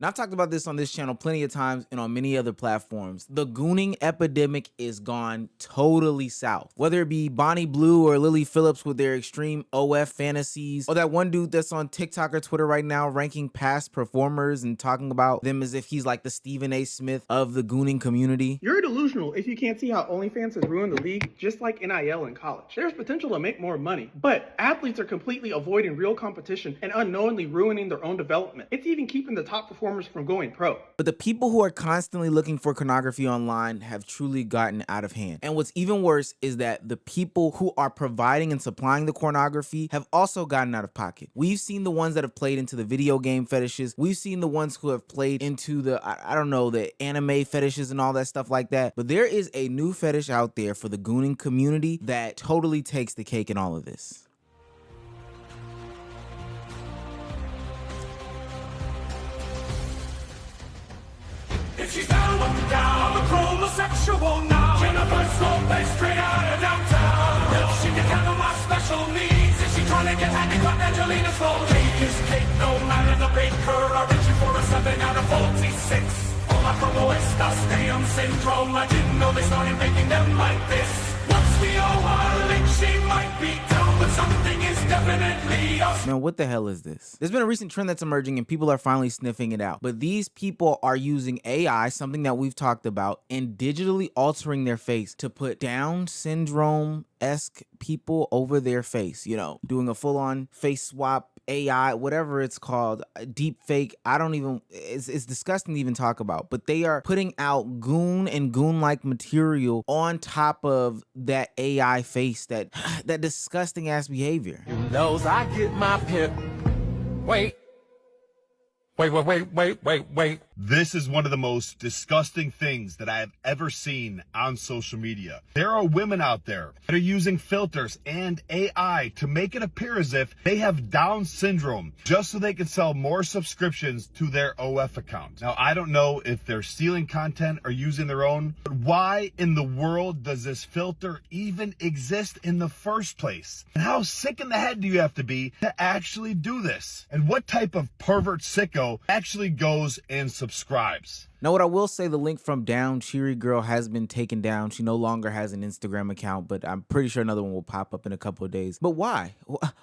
Now, I've talked about this on this channel plenty of times and on many other platforms. The gooning epidemic is gone totally south. Whether it be Bonnie Blue or Lily Phillips with their extreme OF fantasies, or that one dude that's on TikTok or Twitter right now ranking past performers and talking about them as if he's like the Stephen A. Smith of the gooning community. You're delusional if you can't see how OnlyFans has ruined the league just like NIL in college. There's potential to make more money, but athletes are completely avoiding real competition and unknowingly ruining their own development. It's even keeping the top performers from going pro. But the people who are constantly looking for pornography online have truly gotten out of hand. And what's even worse is that the people who are providing and supplying the pornography have also gotten out of pocket. We've seen the ones that have played into the video game fetishes. We've seen the ones who have played into the, I don't know, the anime fetishes and all that stuff like that. But there is a new fetish out there for the gooning community that totally takes the cake in all of this. If she's down, up, down, the chromosexual now. Jennifer's Lopez straight out of downtown. If she can handle my special needs, if she trying to get happy like Angelina's phone. Cake is cake, no matter the baker. I reach for a 7 out of 46. All my promo estas Down syndrome. I didn't know they started making them like this. Once we all are linked, she might be down, but something is definitely us. Man, what the hell is this? There's been a recent trend that's emerging and people are finally sniffing it out. But these people are using AI, something that we've talked about, and digitally altering their face to put Down syndrome-esque people over their face. You know, doing a full-on face swap, AI, whatever it's called, deep fake. I don't even, it's disgusting to even talk about, but they are putting out goon and goon-like material on top of that AI face, that disgusting ass behavior. Knows I get my pip. Wait. This is one of the most disgusting things that I have ever seen on social media. There are women out there that are using filters and AI to make it appear as if they have Down syndrome just so they can sell more subscriptions to their OF account. Now, I don't know if they're stealing content or using their own, but why in the world does this filter even exist in the first place? And how sick in the head do you have to be to actually do this? And what type of pervert sicko actually goes and subscribes? Now, what I will say, the link from Down Cheery Girl has been taken down. She no longer has an Instagram account, but I'm pretty sure another one will pop up in a couple of days. But why?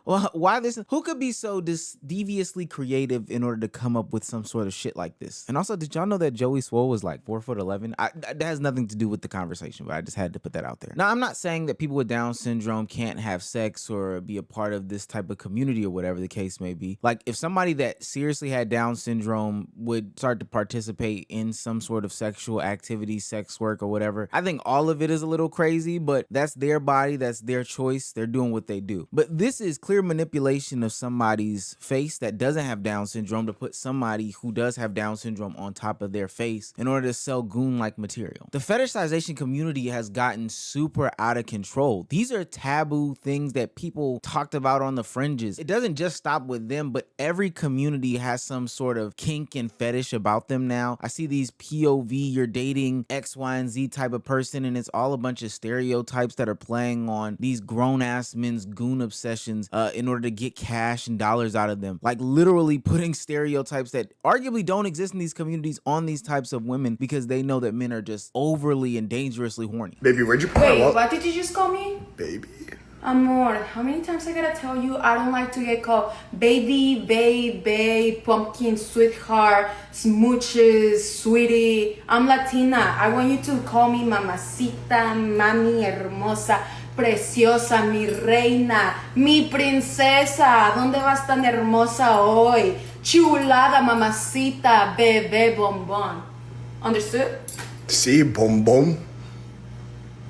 Why this? Who could be so deviously creative in order to come up with some sort of shit like this? And also, did y'all know that Joey Swole was like 4'11"? That has nothing to do with the conversation, but I just had to put that out there. Now, I'm not saying that people with Down syndrome can't have sex or be a part of this type of community or whatever the case may be. Like, if somebody that seriously had Down syndrome would start to participate in some sort of sexual activity, sex work or whatever, I think all of it is a little crazy, but that's their body, that's their choice, they're doing what they do. But this is clear manipulation of somebody's face that doesn't have Down syndrome to put somebody who does have Down syndrome on top of their face in order to sell goon-like material. The fetishization community has gotten super out of control. These are taboo things that people talked about on the fringes. It doesn't just stop with them, but every community has some sort of kink and fetish about them now. I see these POV, you're dating X, Y, and Z type of person, and it's all a bunch of stereotypes that are playing on these grown-ass men's goon obsessions in order to get cash and dollars out of them. Like literally putting stereotypes that arguably don't exist in these communities on these types of women because they know that men are just overly and dangerously horny. Baby, where'd you put Wait, what did you just call me? Baby. Amor, how many times I gotta tell you I don't like to get called baby, babe, pumpkin, sweetheart, smooches, sweetie. I'm Latina. I want you to call me mamacita, mami, hermosa, preciosa, mi reina, mi princesa. ¿Dónde vas tan hermosa hoy? Chulada, mamacita, bebé, bombón. Understood? Sí, bombón.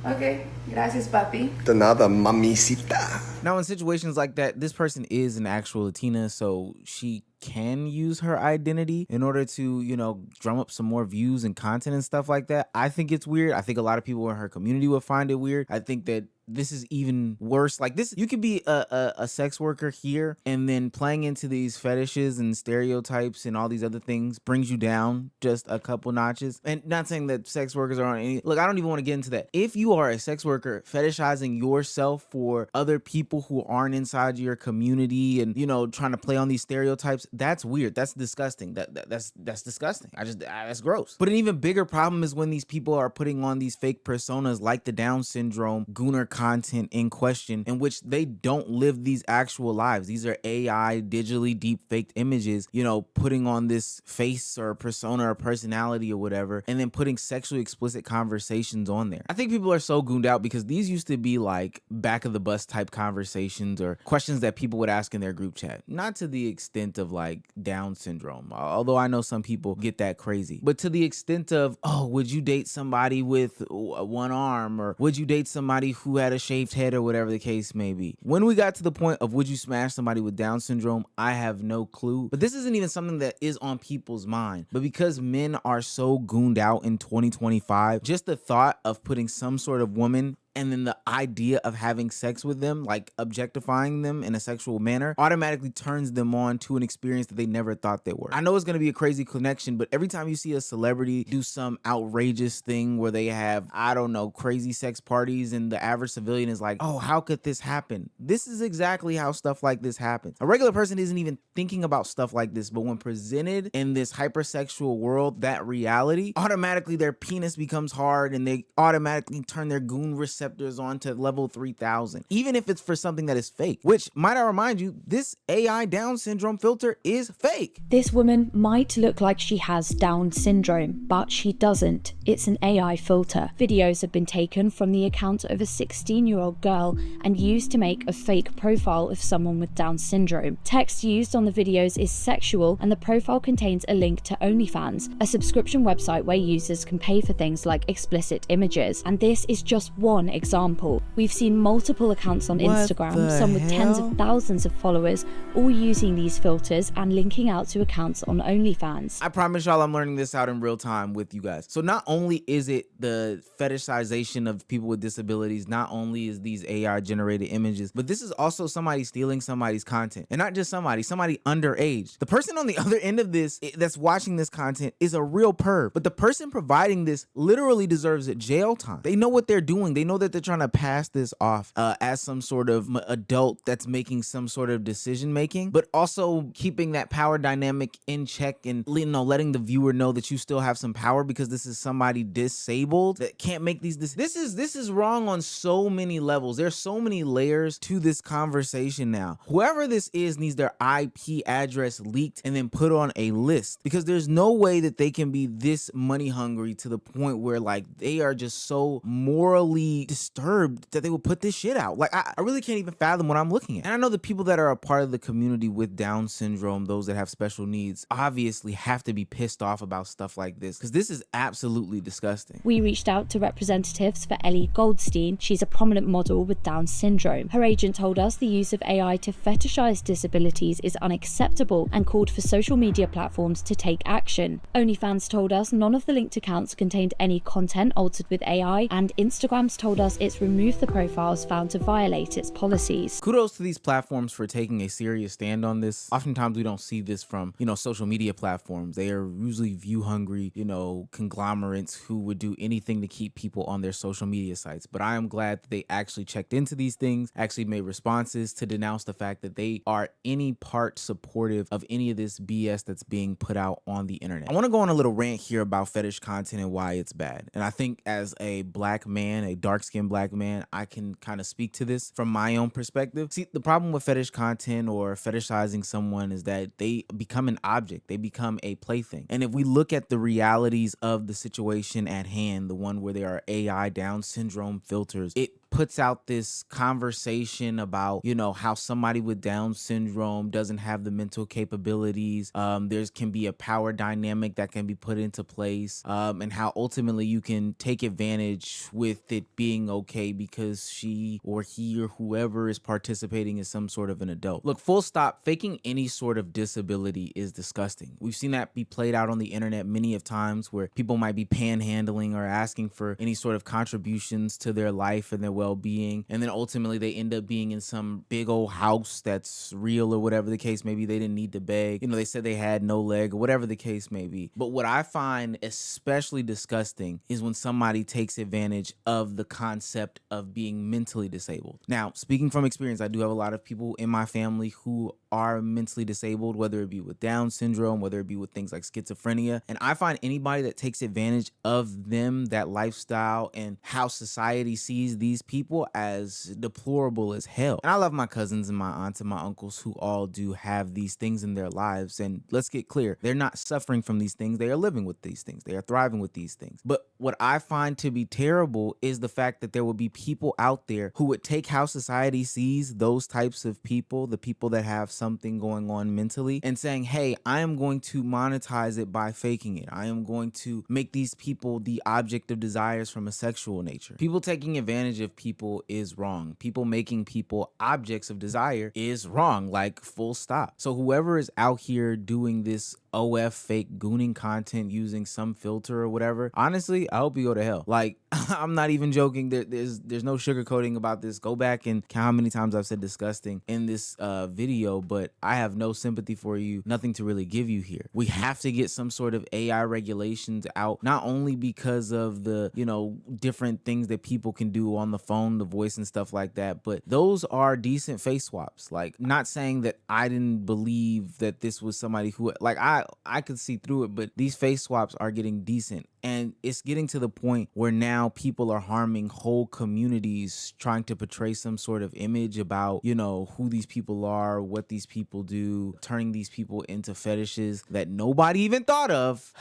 Okay. Gracias, papi. De nada, mamicita. Now, in situations like that, this person is an actual Latina, so she can use her identity in order to, you know, drum up some more views and content and stuff like that. I think it's weird. I think a lot of people in her community will find it weird. I think that this is even worse. Like this, you could be a sex worker here, and then playing into these fetishes and stereotypes and all these other things brings you down just a couple notches. And not saying that sex workers are on any, look, I don't even want to get into that. If you are a sex worker fetishizing yourself for other people who aren't inside your community and, you know, trying to play on these stereotypes, that's weird. That's disgusting. That's disgusting. That's gross. But an even bigger problem is when these people are putting on these fake personas like the Down syndrome Gooner content in question, in which they don't live these actual lives. These are AI digitally deep faked images, you know, putting on this face or persona or personality or whatever, and then putting sexually explicit conversations on there. I think people are so gooned out because these used to be like back of the bus type conversations or questions that people would ask in their group chat. Not to the extent of like Down syndrome, although I know some people get that crazy, but to the extent of, oh, would you date somebody with one arm, or would you date somebody who had a shaved head, or whatever the case may be. When we got to the point of would you smash somebody with Down syndrome, I have no clue. But this isn't even something that is on people's mind. But because men are so gooned out in 2025, just the thought of putting some sort of woman and then the idea of having sex with them, like objectifying them in a sexual manner, automatically turns them on to an experience that they never thought they were. I know it's gonna be a crazy connection, but every time you see a celebrity do some outrageous thing where they have, I don't know, crazy sex parties, and the average civilian is like, oh, how could this happen? This is exactly how stuff like this happens. A regular person isn't even thinking about stuff like this, but when presented in this hypersexual world, that reality, automatically their penis becomes hard and they automatically turn their goon receptors on to level 3000, even if it's for something that is fake, which, might I remind you, this AI Down syndrome filter is fake. This woman might look like she has Down syndrome, but she doesn't. It's an AI filter. Videos have been taken from the account of a 16-year-old girl and used to make a fake profile of someone with Down syndrome. Text used on the videos is sexual, and the profile contains a link to OnlyFans, a subscription website where users can pay for things like explicit images. And this is just one example. We've seen multiple accounts on Instagram, some with tens of thousands of followers, all using these filters and linking out to accounts on OnlyFans. I promise y'all I'm learning this out in real time with you guys. So not only is it the fetishization of people with disabilities, not only is these AI generated images, but this is also somebody stealing somebody's content. And not just somebody underage. The person on the other end of this that's watching this content is a real perv, but the person providing this literally deserves a jail time. They know what they're doing. They know that they're trying to pass this off as some sort of adult that's making some sort of decision making, but also keeping that power dynamic in check and, you know, letting the viewer know that you still have some power because this is somebody disabled that can't make these decisions. This is wrong on so many levels. There's so many layers to this conversation now. Whoever this is needs their IP address leaked and then put on a list, because there's no way that they can be this money hungry to the point where like they are just so morally disturbed that they would put this shit out. Like I really can't even fathom what I'm looking at. And I know the people that are a part of the community with Down syndrome, those that have special needs, obviously have to be pissed off about stuff like this, because this is absolutely disgusting. We reached out to representatives for Ellie Goldstein. She's a prominent model with Down syndrome. Her agent told us the use of AI to fetishize disabilities is unacceptable and called for social media platforms to take action. OnlyFans told us none of the linked accounts contained any content altered with AI, and Instagram's told us it's removed the profiles found to violate its policies. Kudos to these platforms for taking a serious stand on this. Oftentimes we don't see this from, you know, social media platforms. They are usually view hungry, you know, conglomerates who would do anything to keep people on their social media sites. But I am glad that they actually checked into these things, actually made responses to denounce the fact that they are any part supportive of any of this BS that's being put out on the internet. I want to go on a little rant here about fetish content and why it's bad. And I think as a black man, a dark-skinned black man, I can kind of speak to this from my own perspective. See, the problem with fetish content or fetishizing someone is that they become an object. They become a plaything. And if we look at the realities of the situation at hand, the one where there are AI Down syndrome filters, it puts out this conversation about, you know, how somebody with Down syndrome doesn't have the mental capabilities. There can be a power dynamic that can be put into place, and how ultimately you can take advantage with it being okay because she or he or whoever is participating is some sort of an adult. Look, full stop, faking any sort of disability is disgusting. We've seen that be played out on the internet many of times where people might be panhandling or asking for any sort of contributions to their life and their well-being, and then ultimately they end up being in some big old house that's real or whatever the case may be. They didn't need to beg. You know, they said they had no leg or whatever the case may be. But what I find especially disgusting is when somebody takes advantage of the concept of being mentally disabled. Now, speaking from experience, I do have a lot of people in my family who are mentally disabled, whether it be with Down syndrome, whether it be with things like schizophrenia. And I find anybody that takes advantage of them, that lifestyle, and how society sees these people as deplorable as hell. And I love my cousins and my aunts and my uncles who all do have these things in their lives. And let's get clear, they're not suffering from these things. They are living with these things. They are thriving with these things. But what I find to be terrible is the fact that there will be people out there who would take how society sees those types of people, the people that have something going on mentally, and saying, hey, I am going to monetize it by faking it. I am going to make these people the object of desires from a sexual nature. People taking advantage of people is wrong. People making people objects of desire is wrong, like full stop. So whoever is out here doing this OF fake gooning content using some filter or whatever, honestly, I hope you go to hell. Like, I'm not even joking. There's no sugarcoating about this. Go back and count how many times I've said disgusting in this video, but I have no sympathy for you, nothing to really give you here. We have to get some sort of AI regulations out, not only because of the, you know, different things that people can do on the phone, the voice and stuff like that, but those are decent face swaps. Like, not saying that I didn't believe that this was somebody who, like, I could see through it, but these face swaps are getting decent. And it's getting to the point where now people are harming whole communities trying to portray some sort of image about, you know, who these people are, what these people do, turning these people into fetishes that nobody even thought of.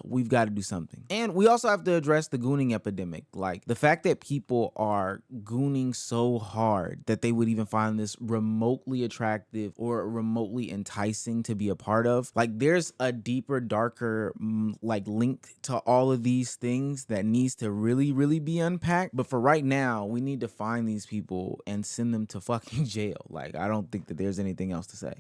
We've got to do something. And we also have to address the gooning epidemic. Like, the fact that people are gooning so hard that they would even find this remotely attractive or remotely enticing to be a part of. Like, there's a deeper, darker, like, link to all of these things that needs to really be unpacked. But for right now, we need to find these people and send them to fucking jail. Like, I don't think that there's anything else to say.